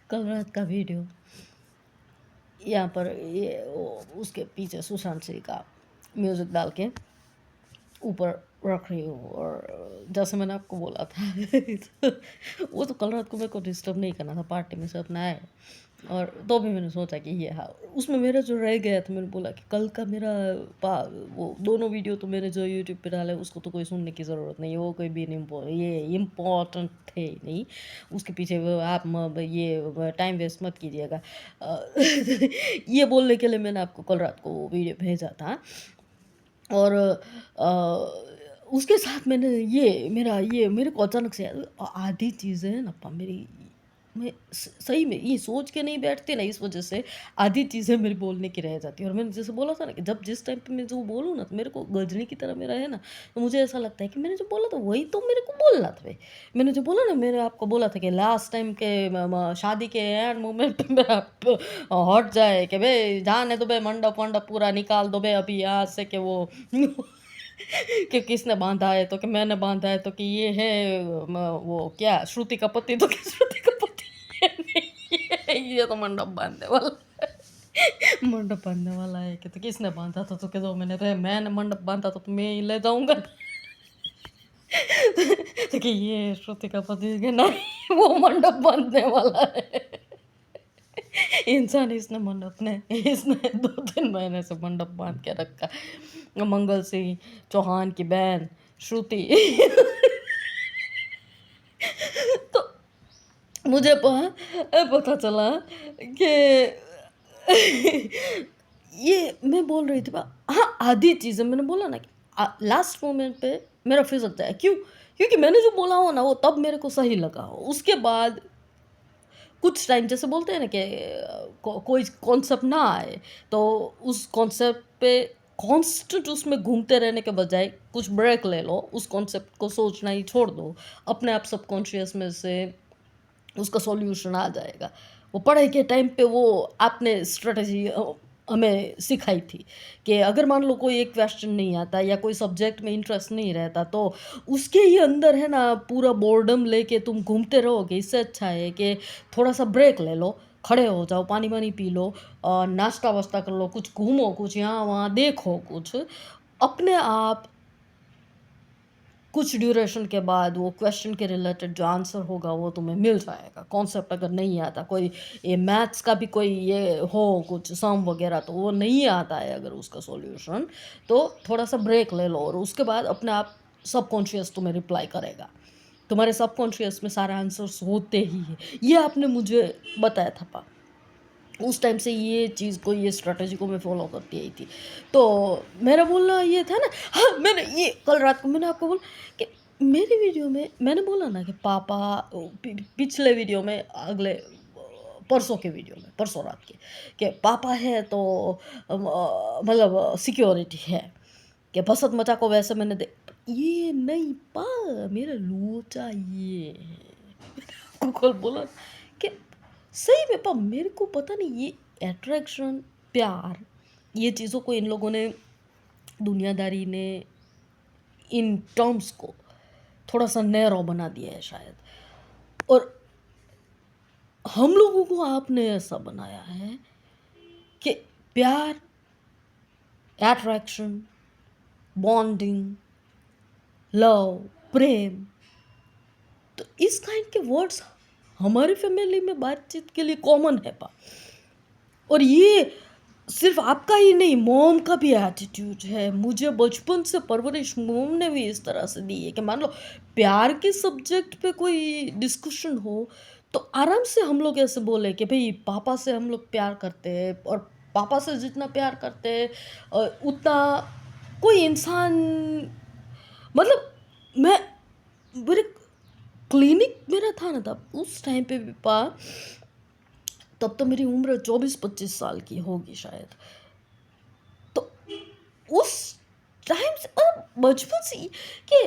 कल रात का वीडियो यहाँ पर ये उसके पीछे सुशांत सिंह का म्यूज़िक डाल के ऊपर रख रही हूँ। और जैसे मैंने आपको बोला था वो तो कल रात को मेरे को डिस्टर्ब नहीं करना था, पार्टी में से अपना आए। और तो भी मैंने सोचा कि ये हाँ, उसमें मेरा जो रह गया था, मैंने बोला कि कल का मेरा वो दोनों वीडियो तो मैंने जो यूट्यूब पे डाले उसको तो कोई सुनने की ज़रूरत नहीं है, वो कोई भी ये इम्पोर्टेंट थे नहीं। उसके पीछे वो आप ये टाइम वेस्ट मत कीजिएगा। ये बोलने के लिए मैंने आपको कल रात को वो वीडियो भेजा था। और उसके साथ मैंने ये मेरे को अचानक से आधी चीज़ें ना मेरी, मैं सही में ये सोच के नहीं बैठती ना, इस वजह से आधी चीज़ें मेरी बोलने की रह जाती है। और मैंने जैसे बोला था ना कि जब जिस टाइम पे मैं जो बोलूँ ना तो मेरे को गजनी की तरह मेरा है ना, तो मुझे ऐसा लगता है कि मैंने जो बोला था वही तो मेरे को बोलना था भाई। मैंने जो बोला ना, मैंने आपको बोला था कि लास्ट टाइम के शादी के एंड मोमेंट पे मेरा हट जाए कि भाई जाने दो भाई, मंडप वंडप पूरा निकाल दो भाई अभी यहाँ से कि वो कि किसने बांधा है, तो कि मैंने बांधा है, तो कि ये है वो क्या श्रुति का पति, तो कि श्रुति का पति है नहीं, ये तो मंडप बांधने वाला मंडप बांधने वाला है कि तो किसने बांधा था, तो कि जो मैंने मंडप बांधा था तो मैं ही ले जाऊंगा। तो कि ये श्रुति का पति है कि नहीं, वो मंडप बांधने वाला है। इंसान इसने 2-3 महीने से मंडप बांध के रखा। मंगल सिंह चौहान की बहन श्रुति। तो मुझे पता चला कि ये मैं बोल रही थी हाँ, आधी चीज़ें मैंने बोला ना कि लास्ट मोमेंट पे मेरा फिसक जाए, क्यों? क्योंकि मैंने जो बोला हो ना वो तब मेरे को सही लगा हो, उसके बाद कुछ टाइम जैसे बोलते हैं ना कि कोई कॉन्सेप्ट ना आए तो उस कॉन्सेप्ट पे कांस्टेंट उसमें घूमते रहने के बजाय कुछ ब्रेक ले लो, उस कॉन्सेप्ट को सोचना ही छोड़ दो, अपने आप सबकॉन्शियस में से उसका सॉल्यूशन आ जाएगा। वो पढ़ाई के टाइम पे वो आपने स्ट्रेटजी हमें सिखाई थी कि अगर मान लो कोई एक क्वेश्चन नहीं आता या कोई सब्जेक्ट में इंटरेस्ट नहीं रहता तो उसके ही अंदर है ना पूरा बोर्डम लेके तुम घूमते रहोगे। इससे अच्छा है कि थोड़ा सा ब्रेक ले लो, खड़े हो जाओ, पानी वानी पी लो, नाश्ता वास्ता कर लो, कुछ घूमो, कुछ यहाँ वहाँ देखो, कुछ अपने आप कुछ ड्यूरेशन के बाद वो क्वेश्चन के रिलेटेड जो आंसर होगा वो तुम्हें मिल जाएगा। कॉन्सेप्ट अगर नहीं आता, कोई ये मैथ्स का भी कोई ये हो कुछ सम वगैरह, तो वो नहीं आता है अगर उसका सॉल्यूशन, तो थोड़ा सा ब्रेक ले लो और उसके बाद अपने आप सबकॉन्शियस तुम्हें रिप्लाई करेगा। तुम्हारे सबकॉन्शियस में सारे आंसर्स होते ही है। ये आपने मुझे बताया था उस टाइम से ये चीज़ को, ये स्ट्रैटेजी को मैं फ़ॉलो करती आई थी। तो मेरा बोलना ये था ना, हाँ, मैंने ये कल रात को मैंने आपको बोला कि मेरी वीडियो में मैंने बोला ना कि पापा पिछले वीडियो में परसों के वीडियो में, परसों रात के, कि पापा है तो मतलब सिक्योरिटी है, कि बसत मचा को वैसे मैंने ये नहीं पा मेरा लोचा ये है। मैंने आपको कल बोला कि सही में मेरे को पता नहीं ये अट्रैक्शन, प्यार, ये चीज़ों को इन लोगों ने, दुनियादारी ने इन टर्म्स को थोड़ा सा नैरो बना दिया है शायद। और हम लोगों को आपने ऐसा बनाया है कि प्यार, अट्रैक्शन, बॉन्डिंग, लव, प्रेम, तो इस काइंड के वर्ड्स हमारी फैमिली में बातचीत के लिए कॉमन है और ये सिर्फ आपका ही नहीं, मॉम का भी एटीट्यूड है। मुझे बचपन से परवरिश मॉम ने भी इस तरह से दी है कि मान लो प्यार के सब्जेक्ट पे कोई डिस्कशन हो तो आराम से हम लोग ऐसे बोले कि भाई पापा से हम लोग प्यार करते हैं, और पापा से जितना प्यार करते हैं उतना कोई इंसान, मतलब मैं मेरे क्लिनिक मेरा था ना तब उस टाइम पे भी तब तो मेरी उम्र 24-25 साल की होगी शायद। तो उस टाइम से बचपन से कि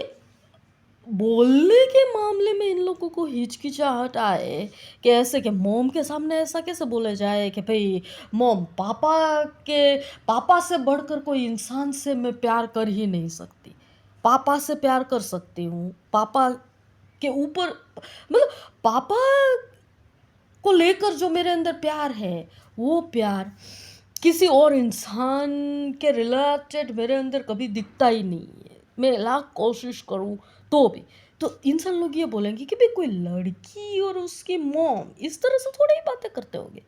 बोलने के मामले में इन लोगों को हिचकिचाहट आए कि ऐसे कि मॉम के सामने ऐसा कैसे बोला जाए कि भाई मॉम, पापा से बढ़कर कोई इंसान से मैं प्यार कर ही नहीं सकती। पापा से प्यार कर सकती हूँ, पापा के ऊपर, मतलब पापा को लेकर जो मेरे अंदर प्यार है, वो प्यार किसी और इंसान के रिलेटेड मेरे अंदर कभी दिखता ही नहीं है। मैं लाख कोशिश करूँ तो भी। तो इंसान लोग ये बोलेंगे कि भई कोई लड़की और उसकी मॉम इस तरह से थोड़ी ही बातें करते होंगे।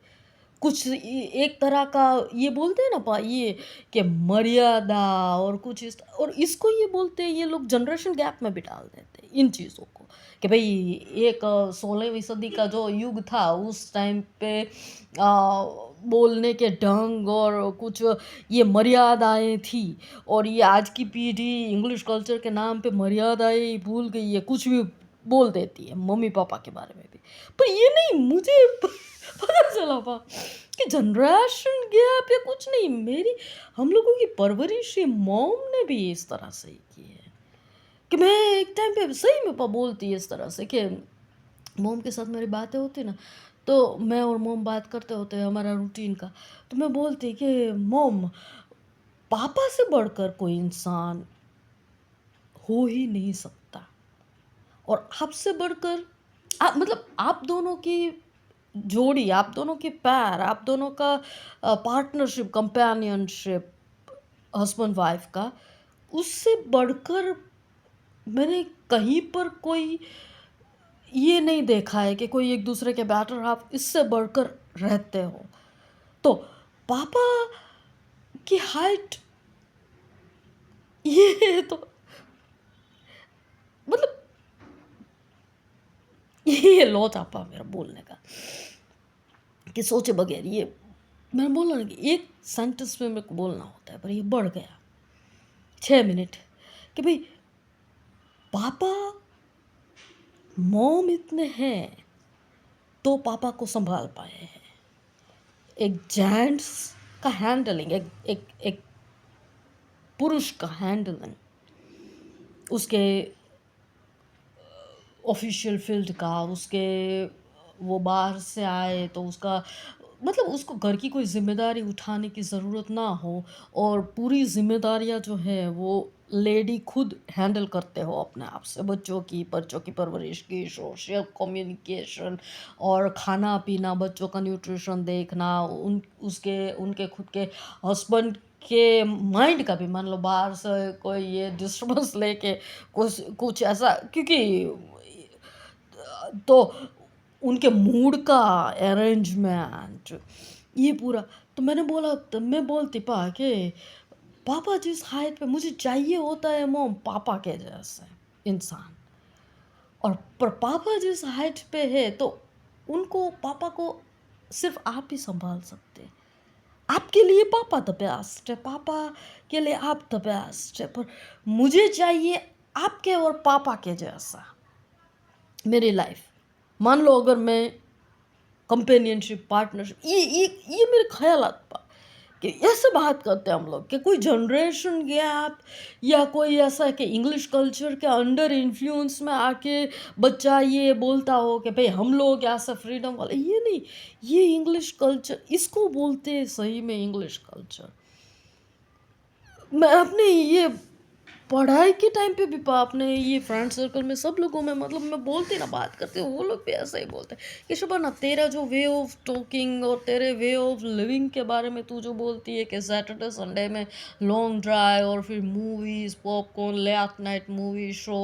कुछ एक तरह का ये बोलते हैं ना ये कि मर्यादा और कुछ इस और इसको ये बोलते हैं ये लोग जनरेशन गैप में भी डाल देते हैं इन चीज़ों को कि भाई एक 16वीं सदी का जो युग था उस टाइम पे बोलने के ढंग और कुछ ये मर्यादाएं थी और ये आज की पीढ़ी इंग्लिश कल्चर के नाम पे मर्यादाएं भूल गई है, कुछ भी बोल देती है मम्मी पापा के बारे में भी। पर ये नहीं मुझे पता चला कि जनरेशन गैप या कुछ नहीं, मेरी हम लोगों की परवरिश ये मॉम ने भी इस तरह से ही की है कि मैं एक टाइम पे सही में बोलती है इस तरह से कि मॉम के साथ मेरी बातें होती ना, तो मैं और मॉम बात करते होते हमारा रूटीन का, तो मैं बोलती कि मॉम पापा से बढ़कर कोई इंसान हो ही नहीं सकता और आपसे बढ़कर मतलब आप दोनों की जोड़ी, आप दोनों के पैर, आप दोनों का पार्टनरशिप, कंपेनियनशिप, हस्बैंड वाइफ का, उससे बढ़कर मैंने कहीं पर कोई ये नहीं देखा है कि कोई एक दूसरे के बेटर हाफ इससे बढ़कर रहते हो। तो पापा की हाइट ये तो मतलब ये लौटापा मेरा बोलने का कि सोचे बगैर ये मैंने बोला ना कि एक सेंटेंस में मेरे को बोलना होता है पर ये बढ़ गया 6 मिनट कि भाई पापा मॉम इतने हैं तो पापा को संभाल पाए हैं। एक जेंट्स का हैंडलिंग, एक पुरुष का हैंडलिंग, उसके ऑफिशियल फील्ड का, उसके वो बाहर से आए तो उसका मतलब उसको घर की कोई ज़िम्मेदारी उठाने की ज़रूरत ना हो और पूरी ज़िम्मेदारियाँ जो है वो लेडी खुद हैंडल करते हो अपने आप से, बच्चों की परवरिश की, सोशल कम्युनिकेशन और खाना-पीना, बच्चों का न्यूट्रिशन देखना, उनके खुद के हस्बैंड के माइंड का भी मान लो बाहर से कोई ये डिस्टर्बेंस लेके कुछ कुछ ऐसा क्योंकि तो उनके मूड का अरेंजमेंट ये पूरा। तो मैंने बोला तो मैं बोलती कि पापा जिस हाइट पे मुझे चाहिए होता है मॉम पापा के जैसे इंसान और पर पापा जिस हाइट पे है तो उनको पापा को सिर्फ आप ही संभाल सकते हैं। आपके लिए पापा द बेस्ट है, पापा के लिए आप द बेस्ट है, पर मुझे चाहिए आपके और पापा के जैसा मेरी लाइफ। मान लो अगर मैं कंपेनियनशिप पार्टनरशिप ये मेरे ख्यालात पा कि ऐसे बात करते हैं हम लोग कि कोई जनरेशन गैप या कोई ऐसा कि इंग्लिश कल्चर के अंडर इन्फ्लुएंस में आके बच्चा ये बोलता हो कि भाई हम लोग ऐसा फ्रीडम वाले, ये नहीं, ये इंग्लिश कल्चर इसको बोलते हैं सही में इंग्लिश कल्चर। मैं अपने ये पढ़ाई के टाइम पे भी अपने ये फ्रेंड सर्कल में सब लोगों में मतलब मैं बोलती ना बात करती हूँ वो लोग भी ऐसा ही बोलते हैं कि शबाना तेरा जो वे ऑफ टॉकिंग और तेरे वे ऑफ लिविंग के बारे में तू जो बोलती है कि सैटरडे संडे में लॉन्ग ड्राइव और फिर movies popcorn late night movie show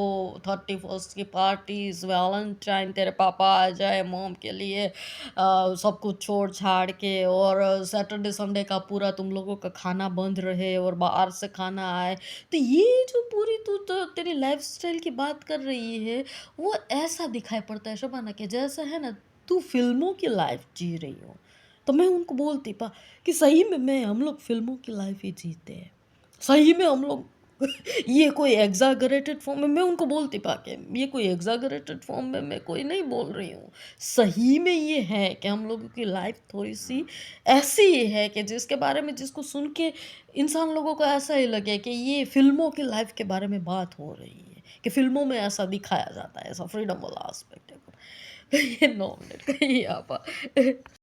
31st की पार्टीज वैलेंटाइन तेरे पापा आ जाए मॉम के लिए सब कुछ छोड़ छाड़ के और सैटरडे संडे का पूरा तुम लोगों का खाना बंद रहे और बाहर से खाना आए। तो ये जो पूरी तू तो तेरी लाइफ़स्टाइल की बात कर रही है, वो ऐसा दिखाई पड़ता है शबाना कि जैसा है ना तू फ़िल्मों की लाइफ़ जी रही हो। तो मैं उनको बोलती कि सही में हम लोग फ़िल्मों की लाइफ़ ही जीते हैं। सही में हम लोग ये कोई एग्ज़ैगरेटेड फ़ॉर्म में मैं उनको बोलती कि ये कोई एग्ज़ैगरेटेड फ़ॉर्म में मैं कोई नहीं बोल रही हूँ। सही में ये है कि हम लोगों की लाइफ़ थोड़ी-सी ऐसी ही है कि जिसके बारे में जिसको सुन के इंसान लोगों को ऐसा ही लगे कि ये फ़िल्मों की लाइफ़ के बारे में बात हो रही है, कि फ़िल्मों में ऐसा दिखाया जाता है, ऐसा फ्रीडम वाला एस्पेक्ट है। ये 9 मिनट का ही आपा